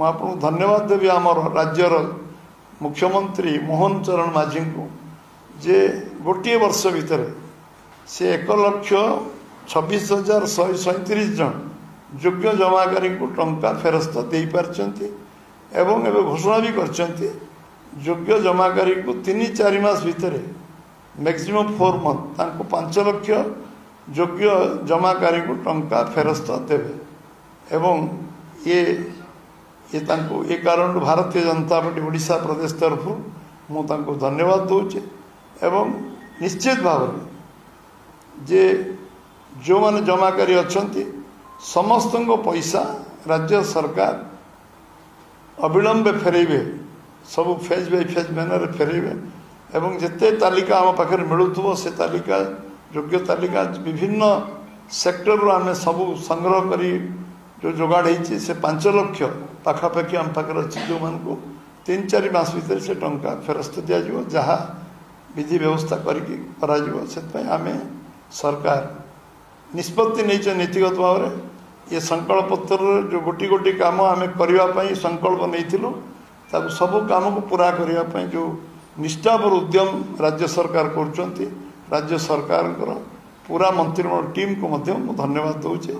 आपको धन्यवाद देवी आमर राज्यर मुख्यमंत्री मोहन चरण माझी को जे गोटे वर्ष भितर से 1,26,137 जन योग्य जमाकारी को टंका फेरस्त दे पारछंती एवं एवं घोषणा भी करछंती योग्य जमाकारी को 3-4 मास भितर मैक्सिमम 4 मंथ तांको 5 लाख योग्य जमाकारी को टंका फेरस्त देवे एवं ये तांको ये कारण भारतीय जनता पार्टी ओडिशा प्रदेश तरफ मु तांको धन्यवाद दूचे एवं निश्चित भाव जे जो माने जमाकारी अच्छंती समस्त पैसा राज्य सरकार अविलंब फेरेबे सब फेज बाय फेज मैनर फेरेबे एवं जिते तालिका आम पाखे मिलुथबो से तालिका योग्य तालिका विभिन्न सेक्टर आम सब संग्रह करी जो जोगाड़ होती से 5 लाख पाखापाखि आम पाखे अच्छी जो मान को 3-4 मास भीतर से टंका फेरस्त दिज्व जहाँ विधि व्यवस्था करके आम सरकार निष्पत्ति नहीं नीतिगत भाव में ये संकल्प पत्र जो गोटी गोटी काम आम करने संकल्प नहीं सब काम को पूरा करने जो निष्ठापर उद्यम राज्य सरकार कर राज्य सरकार पूरा मंत्रिमंडल टीम को धन्यवाद दूचे।